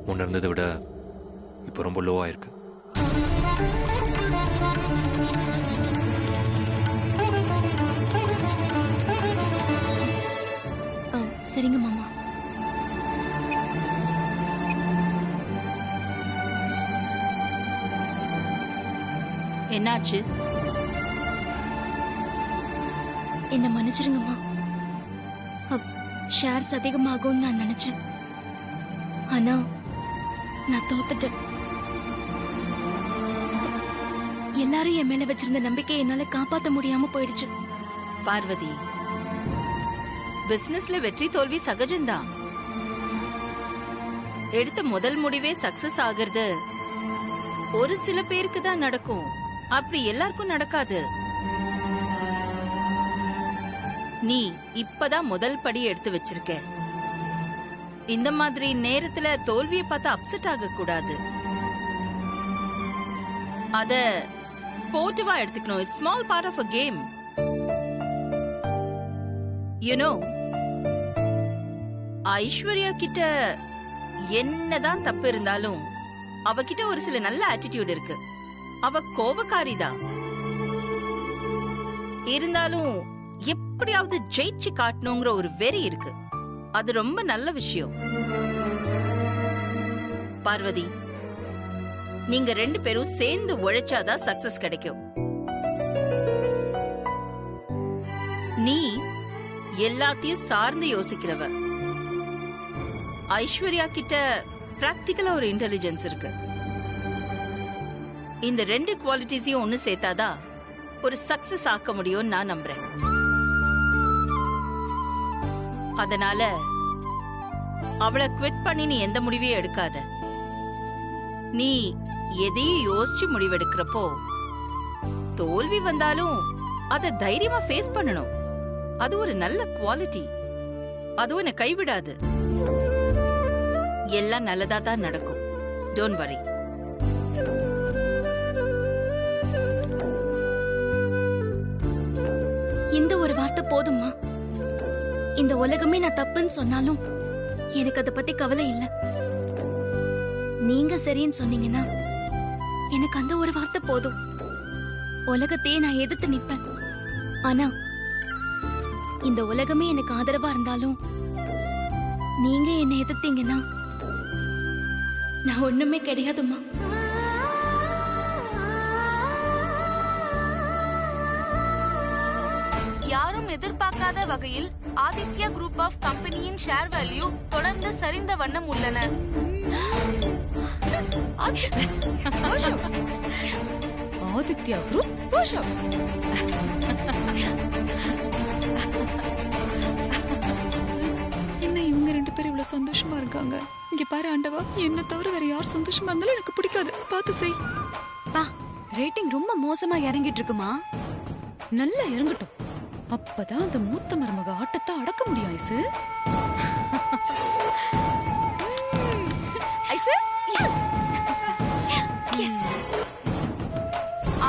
முன்ன இருந்ததை விட இப்போ ரொம்ப லோவாக இருக்கு. சரிங்க மாமா. என்னாச்சு? என்ன மன்னிச்சிருங்கம்மா. ஷேர்ஸ் அதிகமாகும்னு நான் நினைச்சேன். ஆனா நான் தோத்துட்டேன். எல்லாரும் என் மேல வச்சிருந்த நம்பிக்கையை என்னால காப்பாத்த முடியாம போயிடுச்சு. பார்வதி, பிசினஸ்ல வெற்றி தோல்வி சகஜம்தான். எடுத்த முதல் முடிவே சக்சஸ் ஆகிறது ஒரு சில பேருக்கு தான் நடக்கும். அப்படி எல்லாருக்கும் நடக்காது. நீ இப்பதான் முதல் படி எடுத்து வச்சிருக்க. இந்த மாதிரி நேரத்துல தோல்வியை பார்த்து அப்செட் ஆக கூடாது. அத ஸ்போர்ட்டிவா எடுத்துக்கணும். It's small part of a game. You know, Aishwarya கிட்ட என்னதான் தப்பு இருந்தாலும் அவகிட்ட ஒரு சில நல்ல ஆட்டிடியூட் இருக்கு. அவ கோபக்காரிதான். இருந்தாலும் எப்படியாவது ஜெயிச்சு காட்டணுங்கிற ஒரு வெறி இருக்கு. அது ரொம்ப நல்ல விஷயம். பார்வதி, நீங்க ரெண்டு பேரும் சேர்ந்து உழைச்சாதான் சக்சஸ் கிடைக்கும். நீ எல்லாத்தையும் சார்ந்து யோசிக்கிறவ. ஐஸ்வர்யா கிட்ட பிராக்டிகலா ஒரு இன்டெலிஜென்ஸ் இருக்கு. இந்த ரெண்டு குவாலிட்டிஸையும் ஒன்னு சேர்த்தாதான் ஒரு சக்சஸ் ஆக்க முடியும் நான் நம்புறேன். அதனால அவளை குவிட் பண்ணி நீ எந்த முடிவையும் எடுக்காத. நீ எதையும் யோசிச்சு முடிவெடுக்கிறப்போ தோல்வி வந்தாலும் அத தைரியமா ஃபேஸ் பண்ணணும். அது ஒரு நல்ல குவாலிட்டி. அது உன்னை கைவிடாது. எல்லாம் நல்லதா தான் நடக்கும். Don't worry. இந்த ஒரு வார்த்தை போதுமா? இந்த உலகமே நான் தப்புன்னு சொன்னாலும் எனக்கு அதை பத்தி கவலை இல்ல. நீங்க சரின்னு சொன்னீங்கன்னா எனக்கு அந்த ஒரு வார்த்தை போதும். உலகத்தையே நான் எதிர்த்து நிப்பேன். ஆனா இந்த உலகமே எனக்கு ஆதரவா இருந்தாலும் நீங்க என்ன எதிர்த்தீங்கன்னா நான் ஒண்ணுமே கிடையாதுமா. யாரும் எதிர்பார்க்காத வகையில் ஆதித்யா குரூப் ஆஃப் கம்பெனியின் ஷேர் வேல்யூ தொடர்ந்து சரிந்த வண்ணம் உள்ளன. ஆதித்யா குரூப் என்ன இவங்க ரெண்டு பேரும் இவ்வளவு சந்தோஷமா இருக்காங்க? இங்க பாரு ஆண்டவா, என்ன தவிர வேற யார் சந்தோஷமா இருந்தாலும் எனக்கு பிடிக்காது. பார்த்து செய். ரேட்டிங் ரொம்ப மோசமா இறங்கிட்டு இருக்குமா? நல்லா இறங்கட்டும். அப்பதான் அந்த மூத்த மருமக ஆட்டத்தை அடக்க முடியும். Aishu Aishu, yes yes.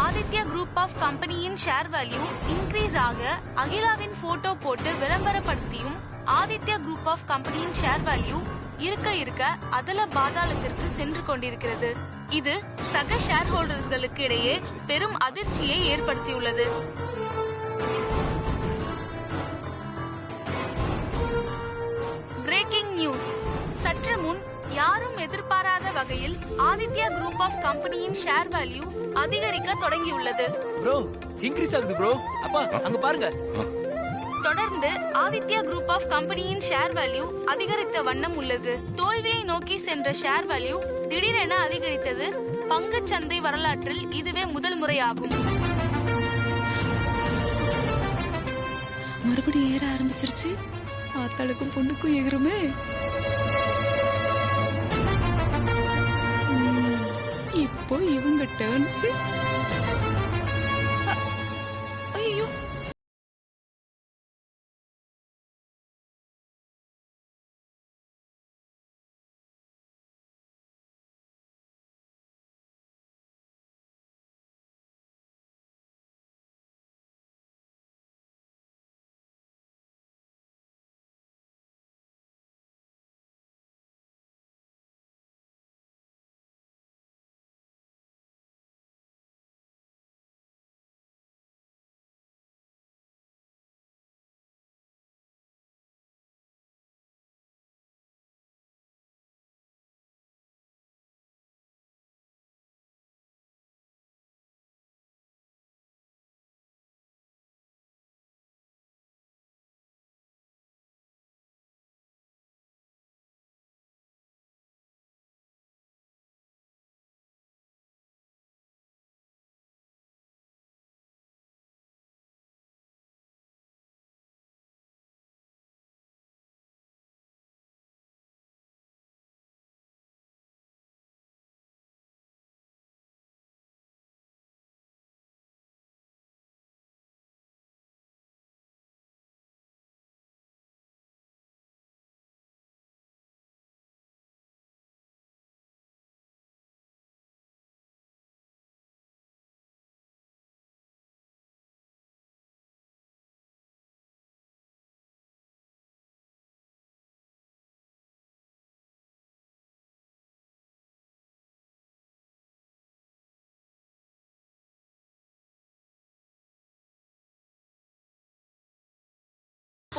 Aditya group of கம்பெனியின் ஷேர் வேல்யூ இன்க்ரீஸ் ஆக அகிலாவின் போட்டோ போட்டு விளம்பரப்படுத்தியும் ஆதித்யா குரூப் ஆஃப் கம்பெனியின் ஷேர் வேல்யூ இருக்க இருக்க அதல பாதாளத்திற்கு சென்று கொண்டிருக்கிறது. இது சக ஷேர் ஹோல்டர்ஸ்களுக்கு இடையே பெரும் அதிர்ச்சியை ஏற்படுத்தியுள்ளது. Breaking news. சற்று முன் யாரும் எதிர்பாராத வகையில் ஆதித்யா குரூப் ஆஃப் கம்பெனியின் ஷேர் வேல்யூ அதிகரிக்க தொடங்கியுள்ளது. ப்ரோ, இன்க்ரீஸ் ஆகுது ப்ரோ. அப்பா அங்க பாருங்க. தொடர்ந்து ஆதித்யா குரூப் ஆஃப் கம்பெனியின் ஷேர் வேல்யூ அதிகரித்த வண்ணம் உள்ளது. தோல்வியை நோக்கி சென்ற ஷேர் வேல்யூ திடீரென அதிகரித்தது பங்குச் சந்தை வரலாற்றில் இதுவே முதல் முறையாகும். மறுபடியும் ஏற ஆரம்பிச்சிருச்சு. ஆத்தாளுக்கும் பொண்ணுக்கும் எகுருமே. இப்போ இவங்க டர்ன்.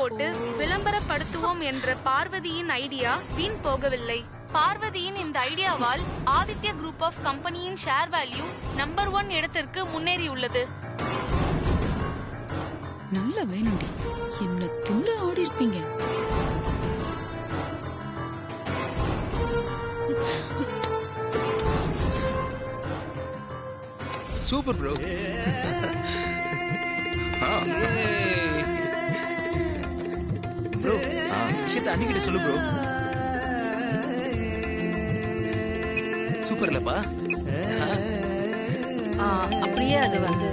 போட்டு விளம்பரப்படுத்துவோம் என்ற பார்வதியின் ஐடியா வீண் போகவில்லை. பார்வதியின் இந்த ஐடியாவால் ஆதித்யா குரூப் ஆஃப் கம்பெனியின் ஷேர் வேல்யூ நம்பர் 1 இடத்திற்கு முன்னேறியுள்ளது. நல்ல வேணுண்டி, என்ன திமிர ஆடி இருப்பீங்க. Super bro. ப்ரோ விஷயத்தை அன்னிக்கிட்ட சொல்லு ப்ரோ. சூப்பர் இல்லப்பா? அப்படியே அது வந்து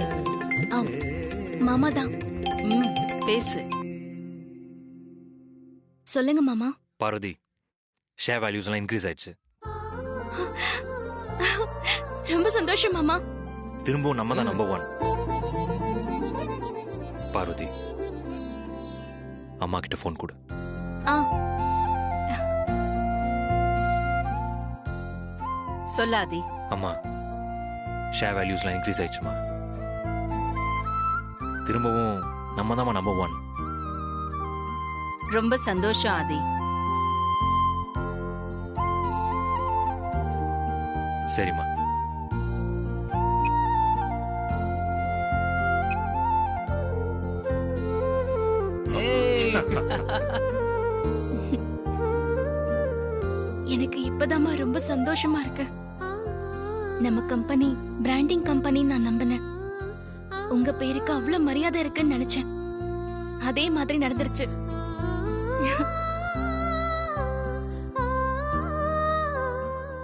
மாமா தான். பேசு. சொல்லுங்க மாமா. பார்வதி, ஷேர் வேல்யூஸ் எல்லாம் இன்க்ரீஸ் ஆயிடுச்சு. ரொம்ப சந்தோஷம் மாமா. திரும்பவும் நம்ம தான் நம்பர் 1. பார்வதி, அம்மா கிட்ட ஃபோன் கொடு. சொல்லாதி. அம்மா, ஷேர் வேல்யூஸ்லாம் இன்க்ரீஸ் ஆயிடுச்சுமா. திரும்பவும் நம்ம தான் நம்பர் 1. ரொம்ப சந்தோஷம் ஆதி. சரிம்மா. எனக்கு இப்பதாம்மா ரொம்ப சந்தோஷமா இருக்கு. நம்ம கம்பெனி பிராண்டிங் கம்பெனி நான் நம்பினேன். உங்க பேருக்கு அவ்வளவு மரியாதை இருக்குன்னு நினைச்சேன். அதே மாதிரி நடந்துருச்சு.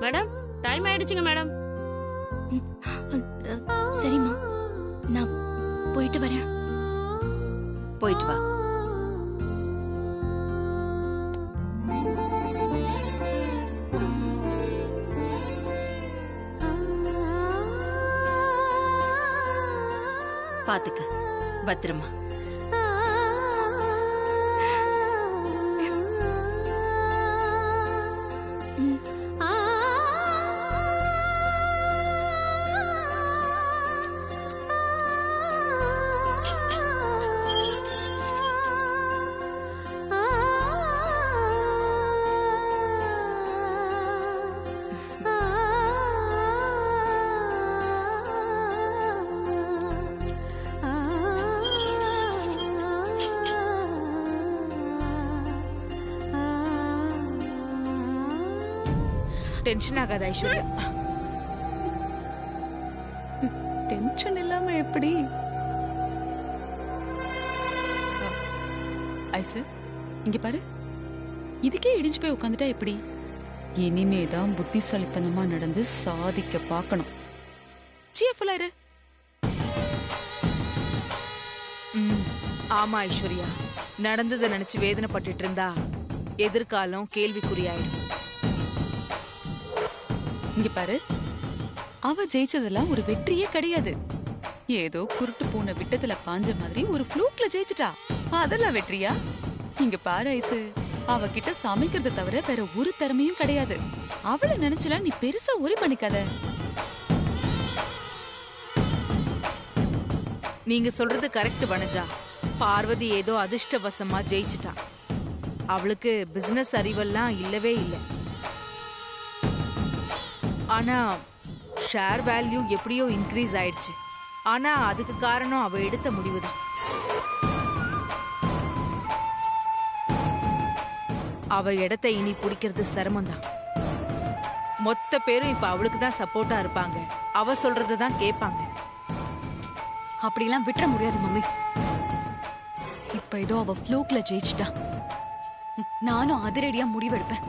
மேடம், டைம் ஆயிடுச்சுங்க மேடம். சரிம்மா, நான் போயிட்டு வரேன். போயிட்டு வா. பாத்துக்க, பத்திரமா. டென்ஷன் ஆகாத ஐஸ்வர்யா. டென்ஷன் இல்லாம எப்படி? ஐசு, இங்க பாரு. இதுக்கே இடிஞ்சு போய் உட்காந்துட்டா எப்படி? இனிமேதான் புத்திசாலித்தனமா நடந்து சாதிக்க பார்க்கணும். சியஃபுல்லா இரு. ஆமா ஐஸ்வர்யா, நடந்ததை நினைச்சு வேதனைப்பட்டுட்டு இருந்தா எதிர்காலம் கேள்விக்குறியாயிடும். இங்க பாரு, அவ ஜெயிச்சதெல்லாம் ஒரு வெற்றியே கிடையாது. ஏதோ குருட்டு பூனை விட்டத்துல பாஞ்ச மாதிரி ஒரு ஃப்ளூக்ல ஜெயிச்சிட்டா. அதெல்லாம் வெற்றியா? இங்க பாரு ஐசு, அவகிட்ட சமைக்கிறத தவிர வேற ஒரு திறமையும் கிடையாது. அவளை நினைச்சலாம் நீ பெருசா ஒரி பண்ணிக்காத. நீங்க சொல்றது கரெக்ட் வனஜா. பார்வதி ஏதோ அதிர்ஷ்டவசமா ஜெயிச்சிட்டா. அவளுக்கு பிசினஸ் அறிவெல்லாம் இல்லவே இல்லை. ஆனா ஷேர் வேல்யூ எப்படியோ இன்க்ரீஸ் ஆயிடுச்சு. ஆனா அதுக்கு காரணம் அவ எடுத்த முடிவுதான். அவ இடத்தை இனி பிடிக்கிறது சிரமம்தான். மொத்த பேரும் இப்ப அவளுக்கு தான் சப்போர்ட்டா இருப்பாங்க. அவ சொல்றதுதான் கேட்பாங்க. அப்படிலாம் விட்டுற முடியாது மம்மி. இப்ப ஏதோ அவ ஃப்ளூக்ல ஜெயிச்சிட்டா. நானும் அதிரடியா முடிவெடுப்பேன்.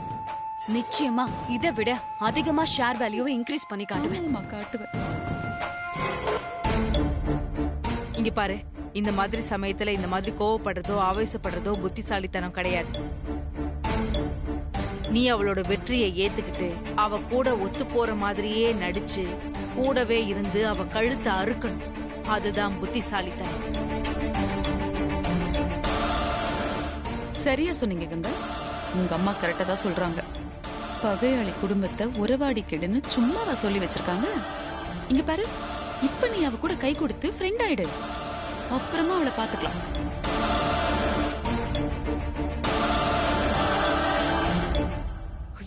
நிச்சயமா இதை விட அதிகமா ஷேர் வேல்யூவை இன்க்ரீஸ் பண்ணி காட்டுவேன். இங்க பாரு, இந்த மாதிரி சமயத்துல இந்த மாதிரி கோவப்படுறதோ ஆவேசப்படுறதோ புத்திசாலித்தனம் கிடையாது. நீ அவளோட வெற்றியை ஏத்துக்கிட்டு அவ கூட ஒத்து போற மாதிரியே நடிச்சு கூடவே இருந்து அவ கழுத்தை அறுக்கணும். அதுதான் புத்திசாலித்தனம். சரியா சொன்னீங்க கங்கா. உங்க அம்மா கரெக்டா தான் சொல்றாங்க. பகையாளி குடும்பத்தை உறவாடி கெடுன்னு சும்மாவா சொல்லி வச்சிருக்காங்க? இங்க பாரு, இப்ப நீ அவ கூட கை கொடுத்து ஃப்ரெண்ட் ஆயிடு. அப்புறமா அவளை பாத்துக்கலாம்.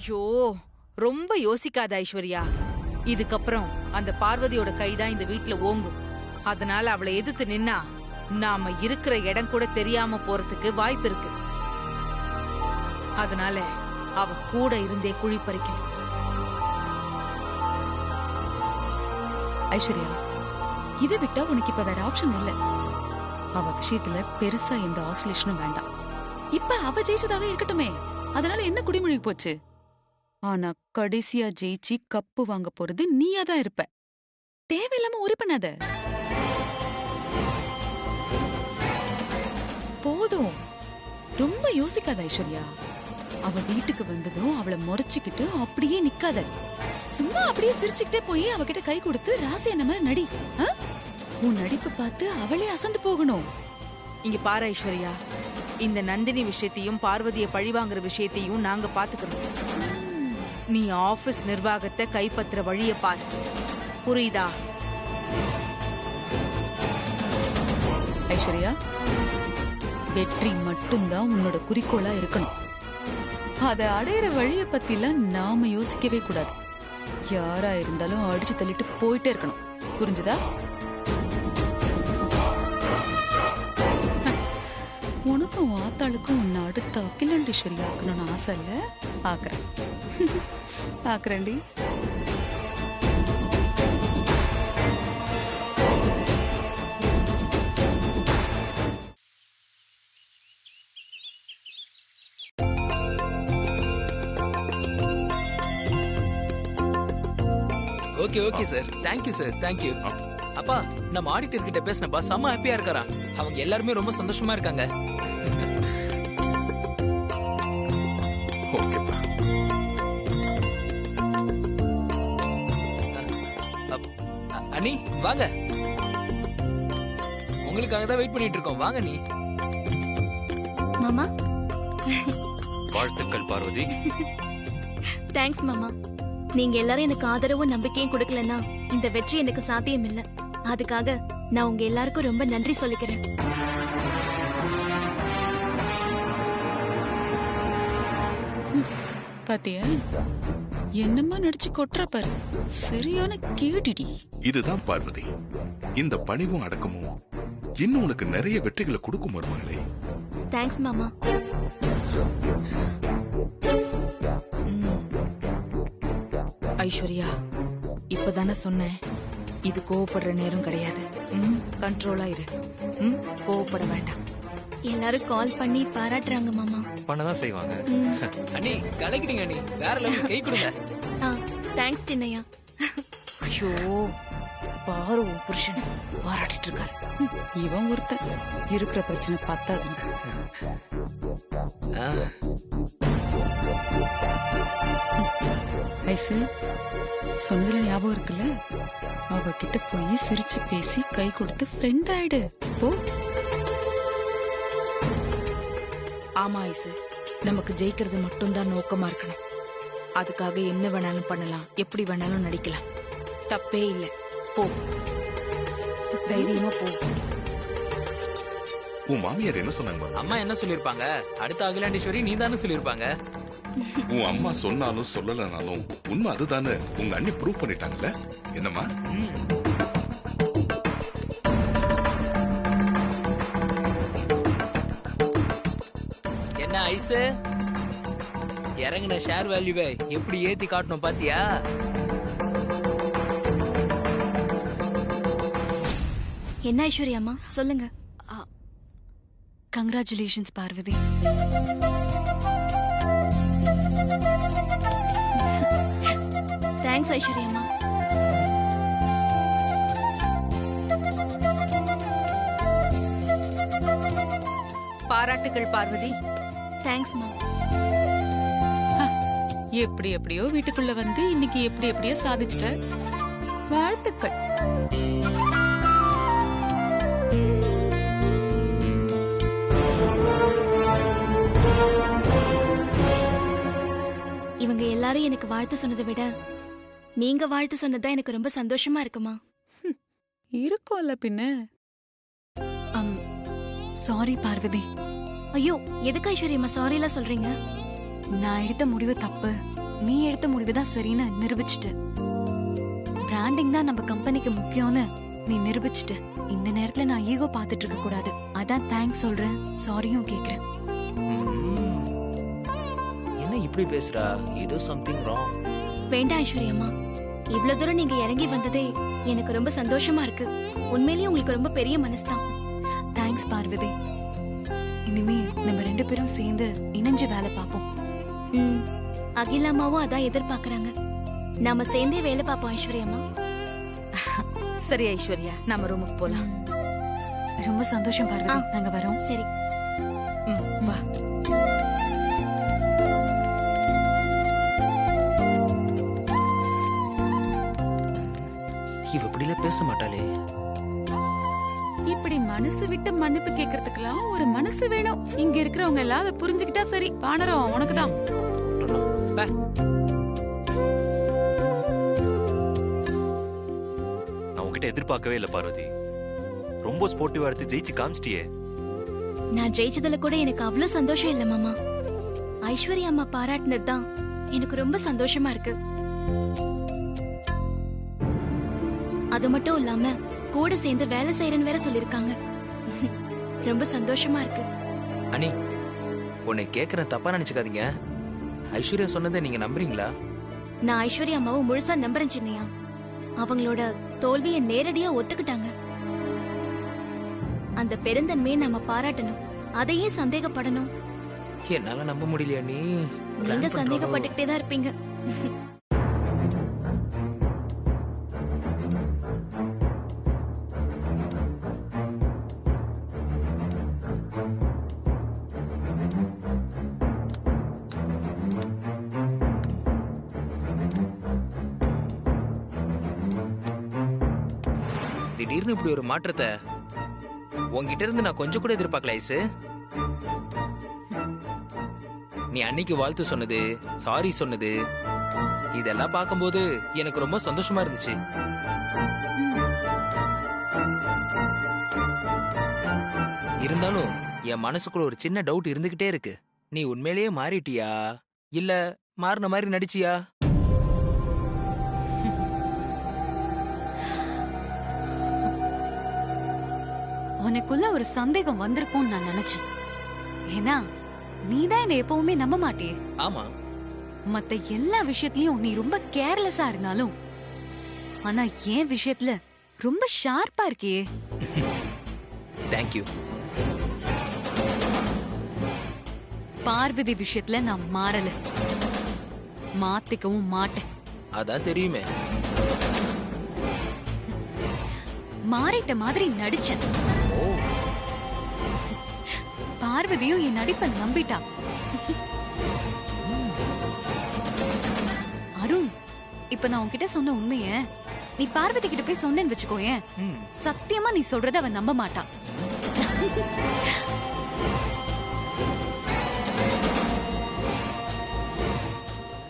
ஐயோ, ரொம்ப யோசிக்காத ஐஸ்வர்யா. இதுக்கப்புறம் அந்த பார்வதியோட கைதான் இந்த வீட்ல ஓங்கும். அதனால அவளை எதிர்த்து நின்னா நாம இருக்கிற இடம் கூட தெரியாம போறதுக்கு வாய்ப்பு இருக்கு. அதனால அவ கூட இருந்தே குழி பறிக்கணும். ஐஸ்வர்யா, இதை விட்டா உனக்கு இப்ப வேற ஆப்ஷன் இல்ல. அவ விஷயத்துல பெருசா எந்த ஆசோலேஷனும் வேண்டாம். இப்ப அவ ஜெயிச்சதாவே இருக்கட்டுமே, அதனால என்ன குடிமொழி போச்சு? ஆனா கடைசியா ஜெயிச்சு கப்பு வாங்க போறது நீயா தான் இருப்ப. தேவையில்லாம உரி பண்ணாத. போதும், ரொம்ப யோசிக்காத ஐஸ்வர்யா. அவ வீட்டுக்கு வந்ததும் அவளை முறைச்சுக்கிட்டு அப்படியே நிக்காத. சும்மா அப்படியே சிரிச்சுக்கிட்டே போய் அவகிட்ட கை கொடுத்து ராசி என்ன மாதிரி நடி. உன் நடிப்பு பார்த்து அவளே அசந்து போகணும். இங்க பாரு ஐஸ்வர்யா, இந்த நந்தினி விஷயத்தையும் பார்வதியை பழிவாங்குற விஷயத்தையும் நாங்க பாத்துக்கிறோம். நீ ஆபீஸ் நிர்வாகத்தை கைப்பற்ற வழிய பாரு, புரியுதா? ஐஸ்வர்யா, வெற்றி மட்டும்தான் உன்னோட குறிக்கோளா இருக்கணும். அதை அடையிற வழிய பத்திலாம் நாம யோசிக்கவே கூடாது. யாரா இருந்தாலும் அடிச்சு தள்ளிட்டு போயிட்டே இருக்கணும், புரிஞ்சுதா? உனக்கும் ஆத்தாளுக்கும் உன்னை அடுத்த அகிலாண்டேஸ்வரியா இருக்கணும்னு ஆசை இல்ல? ஆக்குறேன் ஆக்குறேன்டி. Okay okay sir, thank you sir, thank you. அப்பா, நம்ம ஆடிட்டர் கிட்ட பேசினப்பா செம்ம ஹாப்பியா இருக்காரா. அவங்க எல்லாருமே ரொம்ப சந்தோஷமா இருக்காங்க. அண்ணி வாங்க, உங்களுக்காக தான் வெயிட் பண்ணிட்டு இருக்கோம். வாங்க நீ. மாமா, வாழ்த்துக்கள் பார்வதி. தேங்க்ஸ் மாமா. நீங்க எல்லாரும் எனக்கு ஆதரவும் நம்பிக்கையும் கொடுக்கலன்னா இந்த வெற்றி எனக்கு சாத்தியம் இல்ல. அதுக்காக நான் உங்க எல்லாருக்கும் ரொம்ப நன்றி சொல்லிக்கிறேன். பாத்தியா, என்னம்மா நடிச்சு கொட்டுற பாரு. சரியான கேடிடி. இதுதான் பார்வதி, இந்த பணிவும் அடக்கமும் இன்னும் உனக்கு நிறைய வெற்றிகளை கொடுக்கும் மருமகளே. தேங்க்ஸ் மாமா. ஐஸ்வர்யா, இப்பதானே சொன்னேன், இது கோவப்படுற நேரம் கிடையாது. கண்ட்ரோலா இரு. கோவப்பட வேண்டாம். எல்லாரும் கால் பண்ணி பாராட்டுறாங்க மாமா. பண்ணதான் செய்வாங்க. அண்ணி கலக்கிட்டீங்க அண்ணி, வேற லெவல். கை கொடுங்க. தேங்க்ஸ் சின்னையா. ஐயோ, பாரு உன் புருஷனை பாராட்டிட்டு இருக்காரு. இவன் ஒருத்தன் இருக்கிற பிரச்சனை பத்தாதுங்க. ஐசு, சொன்னதுல ஞாபகம் இருக்குல்ல? அவகிட்ட போய் சிரிச்சு பேசி கை கொடுத்து ஃப்ரெண்ட் ஆயிடு போ. ஆமா ஐசு, நமக்கு ஜெயிக்கிறது மட்டும்தான் நோக்கமா இருக்கணும். அதுக்காக என்ன வேணாலும் பண்ணலாம், எப்படி வேணாலும் நடிக்கலாம். தப்பே இல்லை. போ, தைரியமா போ. உன் மாமியார் என்ன சொன்னாங்க? அம்மா என்ன சொல்லிருப்பாங்க? அடுத்த அகிலாண்டேஸ்வரி நீ தானே சொல்லிருப்பாங்க. உன் அம்மா சொன்னாலும் சொல்லலனாலும் உண்மை அதுதானே உங்க அண்ணி ப்ரூவ் பண்ணிட்டாங்கல்ல? என்னம்மா? என்ன ஐஸ், இறங்கின ஷேர் வேல்யூவை எப்படி ஏத்தி காட்டணும் பாத்தியா? என்ன ஐஸ்வர்யா அம்மா சொல்லுங்க. கங்க்ராச்சுலேஷன்ஸ் பார்வதி. தேங்க்ஸ் ஐஸ்வர்யா அம்மா. பாராட்டுகள் பார்வதி. தேங்க்ஸ் மா. எப்படி எப்படியோ வீட்டுக்குள்ள வந்து இன்னைக்கு எப்படி எப்படியோ சாதிச்சிட்ட. வாழ்த்துக்கள். இவங்க எல்லாரும் எனக்கு வாழ்த்து சொன்னதை விட நீங்க வாழ்த்து சொன்னதா எனக்கு ரொம்ப சந்தோஷமா இருக்குமா. இருக்கும்ல பின்ன. சாரி பார்வதி. ஐயோ, எதுக்கு ஐஸ்வர்யம்மா சாரி எல்லாம் சொல்றீங்க? நான் எடுத்த முடிவு தப்பு. நீ எடுத்த முடிவு தான் சரின்னு நிரூபிச்சிட்ட. பிராண்டிங் தான் நம்ம கம்பெனிக்கு முக்கியம்னு நீ நிரூபிச்சிட்ட. இந்த நேரத்துல நான் ஈகோ பாத்துட்டு இருக்க கூடாது. அதான் தேங்க்ஸ் சொல்றேன், சாரியும் கேக்குறேன். என்ன இப்படி பேசுறா? ஏதோ சம்திங் ராங். வேண்டாம் ஐஸ்வர்யம்மா, இவ்வளவு தூரம் நீங்க இறங்கி வந்ததே எனக்கு ரொம்ப சந்தோஷமா இருக்கு. உண்மையிலேயே உங்களுக்கு ரொம்ப பெரிய மனசுதான். தேங்க்ஸ் பார்வதி. இனிமே நம்ம 2 பேரும் சேர்ந்து இணைஞ்சு வேலை பார்ப்போம். அகிலாமாவும் அதான் எதிர்பார்க்கறாங்க. நாம சேர்ந்தே வேலை பார்ப்போம் ஐஸ்வர்யம்மா. சரி ஐஸ்வர்யா, நாம ரூமுக்கு போலாம். ரொம்ப சந்தோஷம் பார்வதி, நாங்க வரோம். சரி, வா. இவ இப்படில பேச மாட்டாளே. இப்படி மனசு விட்டு மன்னிப்பு கேக்குறதுக்கெல்லாம் ஒரு மனசு வேணும். இங்க இருக்கிறவங்க எல்லாம் அதை புரிஞ்சுக்கிட்டா சரி. பானரம் உனக்குதான். நான் உன்கிட்ட எதிர்பார்க்கவே இல்லை பார்வதி. ரொம்ப ஸ்போர்ட்டிவா எடுத்து ஜெயிச்சு காமிச்சிட்டியே. நான் ஜெயிச்சதுல கூட எனக்கு அவ்வளவு சந்தோஷம் இல்ல மாமா. ஐஸ்வர்யா அம்மா பாராட்டினது தான் எனக்கு ரொம்ப சந்தோஷமா இருக்கு. அது மட்டும் இல்லாம கூட சேர்ந்து வேலை செய்யறேன்னு வேற சொல்லிருக்காங்க. ரொம்ப சந்தோஷமா இருக்கு. அனி, உன்னை கேக்குறேன், தப்பா நினைச்சுக்காதீங்க. ஐஸ்வர்யா சொன்னதை நீங்க நம்புறீங்களா? நான் ஐஸ்வர்யா அம்மாவை முழுசா நம்புறேன் சின்னையா. அவங்களோட தோல்வியை நேரடியா ஒத்துக்கிட்டாங்க. அந்த பெருந்தன்மையை நாம பாராட்டணும், அதையே சந்தேகப்படணும். என்னால நம்ப முடியலையா? நீங்க சந்தேகப்பட்டுக்கிட்டே தான் இருப்பீங்க. திடீர்னு இப்படி ஒரு மாற்றத்தை உன்கிட்ட இருந்து நான் கொஞ்சம் கூட எதிர்பார்க்கல ஐசு. நீ அன்னைக்கு வாழ்த்து சொன்னது, சாரி சொன்னது, இதெல்லாம் பார்க்கும்போது எனக்கு ரொம்ப சந்தோஷமா இருந்துச்சு. இருந்தாலும் என் மனசுக்குள்ள ஒரு சின்ன டவுட் இருந்துகிட்டே இருக்கு. நீ உண்மையிலேயே மாறிட்டியா இல்ல மாறின மாதிரி நடிச்சியா? உனக்குள்ள ஒரு சந்தேகம் வந்திருக்கும்னு நான் நினைச்சேன். ஏன்னா நீதான் என்ன எப்பவுமே நம்ப மாட்டியே. ஆமா, மத்த எல்லா விஷயத்திலயும் நீ ரொம்ப கேர்லெஸ்ஸா இருந்தாலும் ஆனா என் விஷயத்துல ரொம்ப ஷார்ப்பா இருக்கியே. தேங்க்யூ. பார்வதி விஷயத்துல நான் மாறல, மாத்திக்கவும் மாட்டேன். அதான் தெரியுமே. மாறிட்ட மாதிரி நடிச்சேன். பார்வதியும் என் நடிப்பை நம்பிட்டா. அருண், இப்ப நான் உன்கிட்ட சொன்ன உண்மைய நீ பார்வதி கிட்ட போய் சொன்னேன்னு வச்சுக்கோயேன், சத்தியமா நீ சொல்றத அவன் நம்ப மாட்டான்.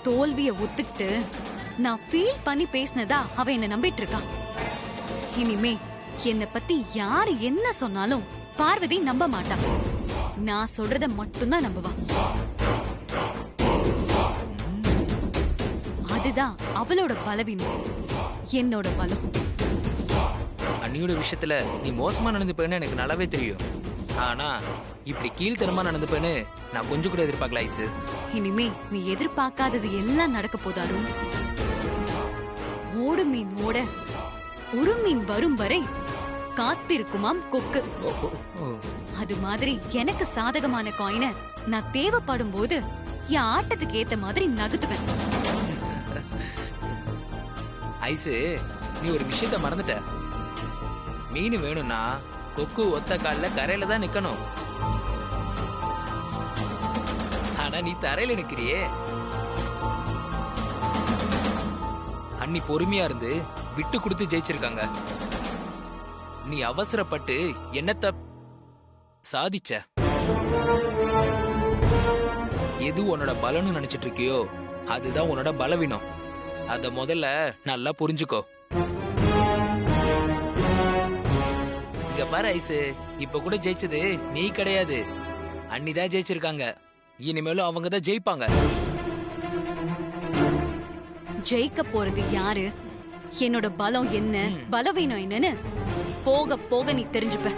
தோல்விய ஒத்துக்கிட்டு நான் ஃபீல் பண்ணி பேசினதா அவ என்ன நம்பிட்டு இருக்கான். இனிமே என்ன பத்தி யாரு என்ன சொன்னாலும் பார்வதி நம்ப மாட்டான். நான் சொல்றத மட்டும்தான் நம்புவா. அதுதான் அவளோட பலவீனம், என்னோட பலம். அண்ணியோட விஷயத்துல நீ மோசமா நடந்துப்பேன்னு எனக்கு நல்லாவே தெரியும். ஆனா இப்படி கீழ்த்தனமா நடந்துப்பேன்னு நான் கொஞ்சம் கூட எதிர்பார்க்கல ஐசு. இனிமே நீ எதிர்பார்க்காதது எல்லாம் நடக்க போதாரும். ஓடு மீன் ஓட ஒரு மீன் வரும் வரை காத்திருக்குமாம் கொக்கு. அது மாதிரி எனக்கு சாதகமான காயினை நான் தேவைப்படும் போது என் ஆட்டத்துக்கு ஏத்த மாதிரி நகுத்துவேன். ஐசு, நீ ஒரு விஷயத்த மறந்துட்ட. மீன் வேணும்னா கொக்கு ஒத்த கால்ல கரையில தான் நிக்கணும். ஆனா நீ தரையில நிக்கிறியே. அண்ணி பொறுமையா இருந்து விட்டு கொடுத்து ஜெயிச்சிருக்காங்க. நீ அவசரப்பட்டு என்னத்த சாதிச்ச? எது உன்னோட பலன்னு நினைச்சிட்டு இருக்கியோ அதுதான் உன்னோட பலவீனம். அத முதல்ல நல்லா புரிஞ்சுக்கோ. இங்க பாரு ஐசு, இப்ப கூட ஜெயிச்சது நீ கிடையாது, அண்ணிதான் ஜெயிச்சிருக்காங்க. இனிமேலும் அவங்க தான் ஜெயிப்பாங்க. ஜெயிக்க போறது யாரு, என்னோட பலம் என்ன, பலவீனம் என்னன்னு போக போக நீ தெரிஞ்சுப்ப.